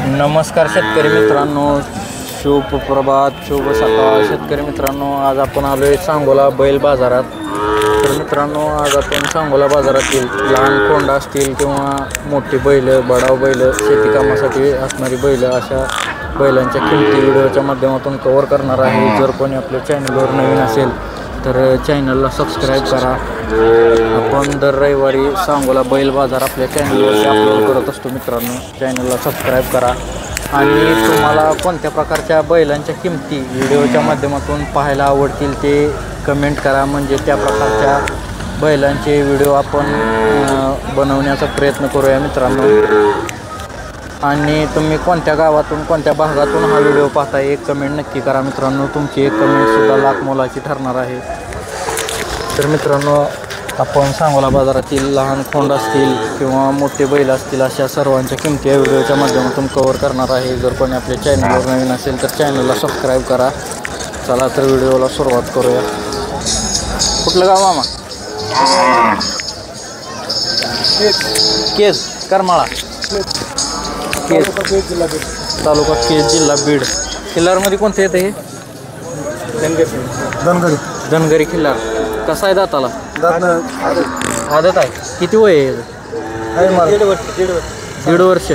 नमस्कार शेतकरी मित्रांनो, शुभ प्रभात, शुभ सकाळ शेतकरी मित्रांनो. आज आपण आलो आहे सांगोला बैल बाजारात. तर मित्रांनो, आज आपण सांगोला बाजारातील लहान कोंड असतील किंवा मोठी बैल, बडाव बैल, शेती कामासाठी असणारी बैल, अशा बैलांच्या किमती व्हिडिओच्या माध्यमातून कव्हर करणार आहे. जर कोणी आपल्या चॅनलवर नवीन असेल तर चॅनलला सबस्क्राईब करा. आपण दर रविवारी सांगोला बैल बाजार आपल्या चॅनलवरती अपलोड करत असतो. मित्रांनो, चॅनलला सबस्क्राईब करा आणि तुम्हाला कोणत्या प्रकारच्या बैलांच्या किमती व्हिडिओच्या माध्यमातून पाहायला आवडतील ते कमेंट करा. म्हणजे त्या प्रकारच्या बैलांचे व्हिडिओ आपण बनवण्याचा प्रयत्न करूया मित्रांनो. आणि तुम्ही कोणत्या गावातून, कोणत्या भागातून हा व्हिडिओ पाहता एक कमेंट नक्की करा मित्रांनो. तुमची एक कमेंटसुद्धा लाख मोलाची ठरणार आहे. तर मित्रांनो, आपण सांगोला बाजारातील लहान खोंड असतील किंवा मोठे बैल असतील अशा सर्वांच्या किमती या व्हिडिओच्या माध्यमातून कव्हर करणार आहे. जर कोणी आपल्या चॅनलवर नवीन असेल तर चॅनलला सबस्क्राईब करा. चला तर व्हिडिओला सुरुवात करूया. कुठलं गाव मामा? केज करमाळा, केज तालुका केज, जिल्हा बीड. खिल्लारमध्ये कोणतं येतं हे? धनगरी खिल्लार. कसा आहे दाताला? आदत आहे. किती वय आहे? दीड वर्ष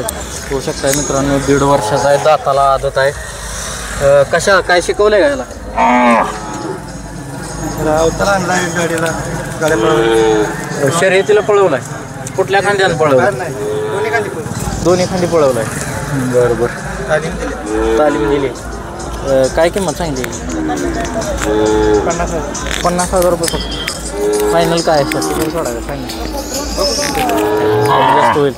होऊ शकताय मित्रांनो. 1.5 वर्षाचा आहे, दाताला आदत आहे. काय शिकवलंय का याला? शर्यतीला पळवलाय? कुठल्या खांद्यानं पळवलाय? दोन्ही खांदी पळवलाय. बरं. तालीम दिली. काय किंमत सांगितली? 50,000 रुपये फक्त. फायनल काय असतं तिकडे सोडायचं? फायनल जास्त होईल.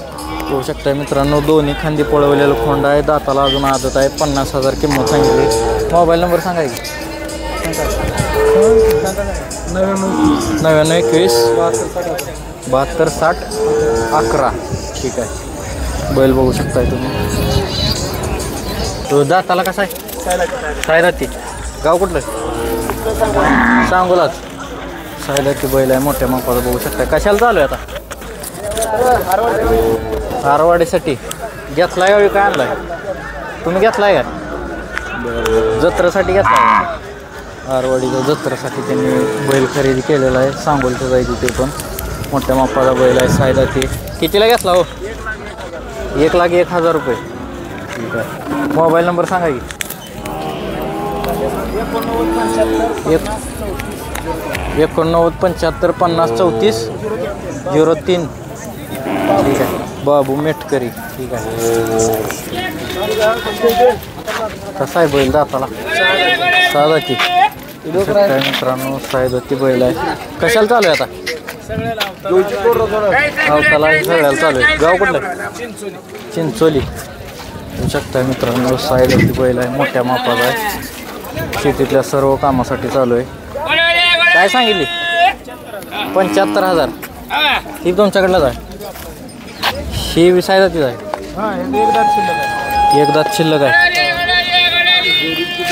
होऊ शकतं मित्रांनो. दोन्ही खांदी पळवलेलं खोंड आहे, दाताला अजून आदत आहे. 50,000 किंमत सांगितली. मोबाईल नंबर सांगा की. 99 21 72 60 11. ठीक आहे. बैल बघू शकताय तुम्ही. तो दाताला कसा आहे? सायदाती. गाव कुठलं? सांगोलाच. सायदाती बैल आहे, मोठ्या मापाचा बघू शकता. कशाला चालू आहे आता? हारवाडीसाठी घेतलाय का? काय आणलाय तुम्ही? घेतलाय का? बरं. जत्रेसाठी घेतलाय? हारवाडीच्या जत्रेसाठी त्यांनी बैल खरेदी केलेला आहे. सांगोलचं जायचं ते पण मोठ्या मापाचा बैल आहे. सायदाती. कितीला घेतला हो? 1,01,000 रुपये. ठीक आहे. मोबाईल नंबर सांगा की. 89 75 50 34 03. ठीक आहे. बाबू मेटकरी. ठीक आहे. कसा आहे बैल दाताला? सायदाती. मित्रांनो, सायदाती बैल आहे. कशाला चालू आहे आता? अवताला सगळ्याला चालू आहे. गाव कुठलं? चिंचोली. होऊ शकता मित्रांनो. सायदाती बैल आहे, मोठ्या मापाचा आहे. शेतीतल्या सर्व कामासाठी चालू आहे. काय सांगितली? 75,000. ही तुमच्याकडलाच आहे? ही विसायदातीच आहे. एक दात शिल्लक आहे.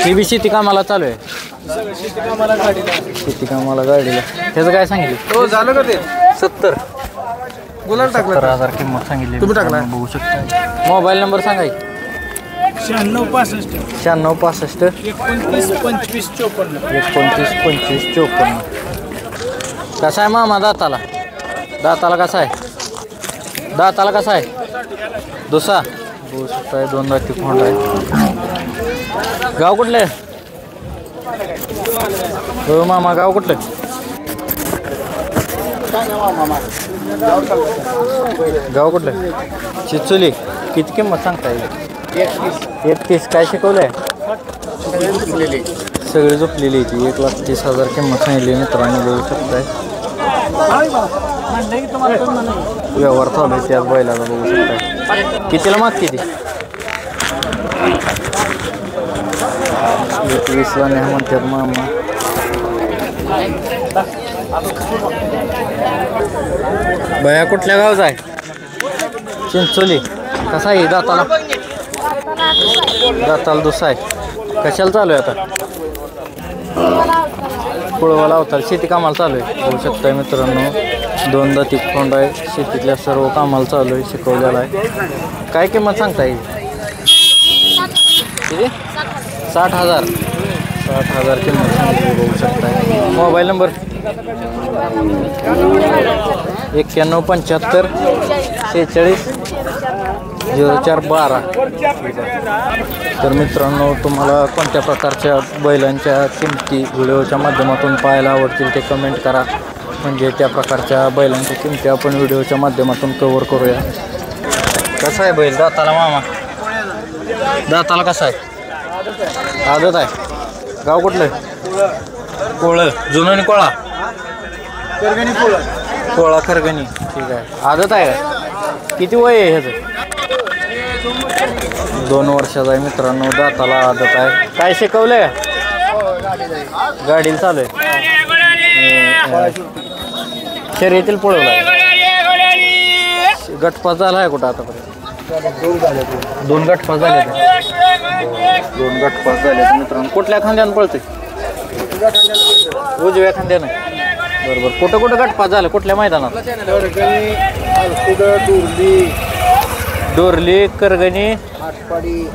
ही बी शेती कामाला चालू आहे. शेती कामाला गाडीला. त्याचं काय सांगितलं? झालं का ते? 70. गुलाल टाकला. 70,000 किंमत सांगितली. तुम्ही टाकला? बघू शकता. मोबाईल नंबर सांगा. 96 65 96 65 29 25 54. 29 25 54. कसा आहे मामा दाताला? दाताला कसा आहे? दाताला कसा आहे? दुसरा. बघू शकताय. 2 दाती खोंड आहे. गाव कुठलं आहे? हो मामा, गाव कुठलं? गाव कुठलं? चिचोली. किती किंमत सांगता येईल? 31. काय शिकवलंय? सगळी झोपलेली ती. 1,30,000 किंमत सांगितली मित्रांनो. बघू शकताय. व्यवहार चालू आहे त्याच बैलाला. बघू शकताय. कितीला मागते ती? 21ला नाही म्हणतात मामा. बया कुठल्या गावचा आहे? चिंचोली. कसा आहे दाताला? दाताला दुसरा आहे. कशाला चालू आहे आता? पुळवा लावताल. शेती कामाला चालू आहे. बघू शकताय मित्रांनो. 2 दाती खोंड आहे. शेतीतल्या सर्व कामाला चालू आहे. शिकवलेला आहे. काय किंमत सांगता येईल? किती 60,000 60,000 किंमत सांगितली बघू शकताय. Mobile number 9175 46 0412. तर मित्रांनो तुम्हाला कोणत्या प्रकारच्या बैलांच्या किमती व्हिडिओच्या माध्यमातून पाहायला आवडतील ते कमेंट करा. म्हणजे त्या प्रकारच्या बैलांच्या किमती आपण व्हिडिओच्या माध्यमातून कव्हर करूया. कसा आहे बैल दाताला मामा? दाताला कसा आहे? आदत आहे. गाव कुठलं? कोळं. जुनोनी कोळा. कोळा खरगणी. ठीक आहे. आदत आहे का? किती वय आहे ह्याचं? 2 वर्षाचा आहे मित्रांनो. दाताला आदत आहे. काय शिकवलंय? गाडीला चालू आहे. शर्यतील पळवला आहे. गटपास झाला आहे कुठं आतापर्यंत? 2 गटपास झाले. 2 गटपास झाले मित्रांनो. कुठल्या खांद्यानं पळते? उजव्या खांद्यानं. बरोबर. कुठं कुठं गटपास झालं? कुठल्या मैदानात? डोरली, करगणी,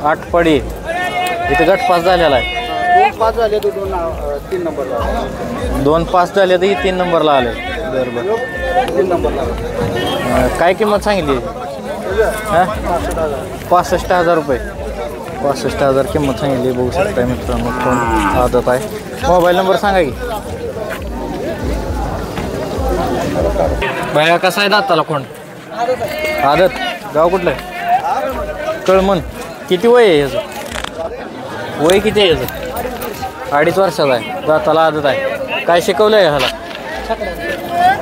आटपाडी इथे गटपास झालेला आहे. 2 पास झाले 3 नंबरला. 2 पास झाले तर ही 3 नंबरला आले. बरोबर. 3 नंबरला. काय किंमत सांगितली? 65,000 रुपये. 65,000 किंमत सांगितली बघू शकताय मित्रांनो. कोण आदत आहे? मोबाईल नंबर सांगा की. बाया कसा आहे दाताला? कोण आदत? गाव कुठलं? कळमन. किती वय आहे ह्याचं? वय किती आहे ह्याचं? 2.5 वर्षाचा आहे. दाताला आदत आहे. काय शिकवलं आहे ह्याला?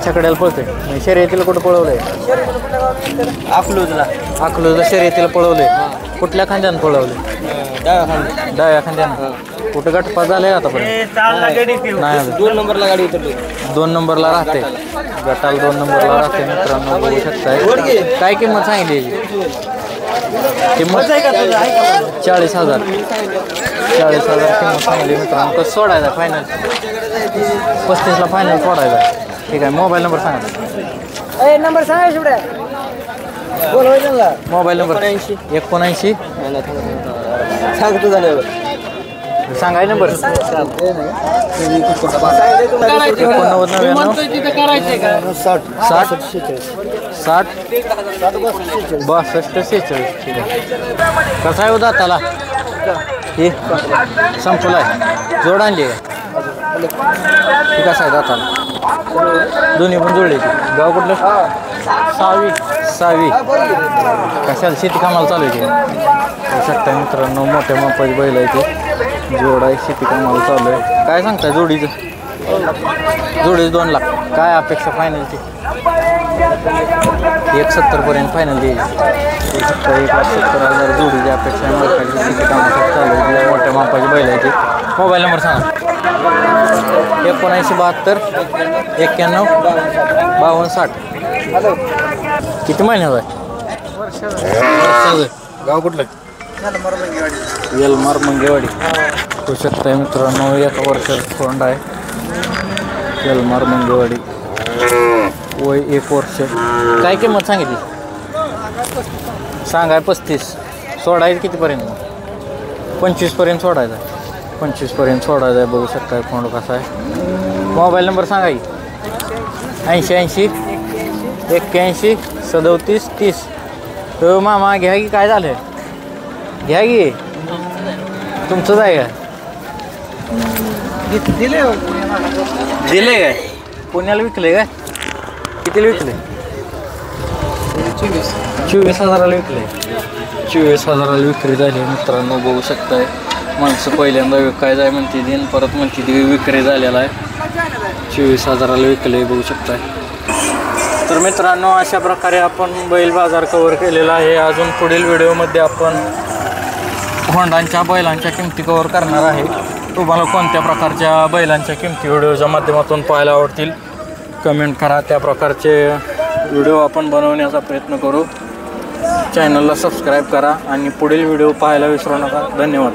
छकड्याला पळतोय. शर्यतीला कुठं पळवलं आहे? अकलूजला शर्यतीला पळवलं आहे. कुठल्या खांद्यानं पळवलं? डाव्या खांद्यानं. कुठं गटपास झालं आहे आतापर्यंत? नाही. 2 नंबरला गाडी उतरली. 2 नंबरला राहते. गटाला 2 नंबरला राहते मित्रांनो बघू शकताय. काय किंमत सांगितली याची? किंमत 40,000. 40,000 किंमत सांगितली मित्रांनो. कसं सोडायचं फायनल? 35ला फायनल सोडायचा. ठीक आहे. मोबाईल नंबर सांगा. नंबर सांगा. मोबाईल नंबर 79 सांगतो झाल्यावर सांगाय नंबर 89 60 62 46. ठीक आहे. कसा आहे दाताला? हे संपला आहे. जोड आणली आहे. कसं आहे दाताला? दोन्ही पण जोडले. गाव कुठलं? सावी. कशाला शेती कामाला चालू आहे? होऊ शकता मित्रांनो. मोठ्या मापाची बैल आहे ते. जोड आहे. शेती कामाला चालू आहे. काय सांगताय जोडीचं? जोडीचं 2 लाख. काय अपेक्षा फायनलची? 170 पर्यंत फायनल द्यायची. 1,70,000 जोडीची अपेक्षा आहे. मार्केटची शेती कामासाठी चालू आहे. मोठ्या मापाची बैल आहे ते. मोबाईल नंबर सांगा. 7972 91 52 60. किती महिन्याचा आहे? वर्षाचं. गाव कुठलं? येलमार मंगेवाडी. होऊ शकताय मित्रांनो. 1 वर्षाचा खोंड आहे. येलमार मंगेवाडी. वय 1 वर्ष. काय किंमत सांगितली? सांगाय 35. सोडायचं कितीपर्यंत? 25 पर्यंत सोडायचं. 25 पर्यंत सोडायचं आहे. बघू शकताय खोंड कसा आहे. मोबाईल नंबर सांगा की. 80 81 37 30. तो मामा घ्या की. काय झालं? घ्या की. तुमचंच आहे का? दिले काय? पुण्याला विकले काय? कितीला विकले? 24,000ला विकले. 24,000ला विक्री झाली मित्रांनो. बघू शकताय. माणसं पहिल्यांदा विकायचं आहे म्हणते दिन, परत म्हणते ती विक्री झालेला आहे. 24,000ला विकले बघू शकताय. तर मित्रांनो अशा प्रकारे आपण बैल बाजार कव्हर केलेला आहे. अजून पुढील व्हिडिओमध्ये आपण होंडांच्या बैलांच्या किमती कव्हर करणार आहे. तुम्हाला कोणत्या प्रकारच्या बैलांच्या किमती व्हिडिओच्या माध्यमातून पाहायला आवडतील कमेंट करा. त्या प्रकारचे व्हिडिओ आपण बनवण्याचा प्रयत्न करू. चॅनलला सबस्क्राईब करा आणि पुढील व्हिडिओ पाहायला विसरू नका. धन्यवाद.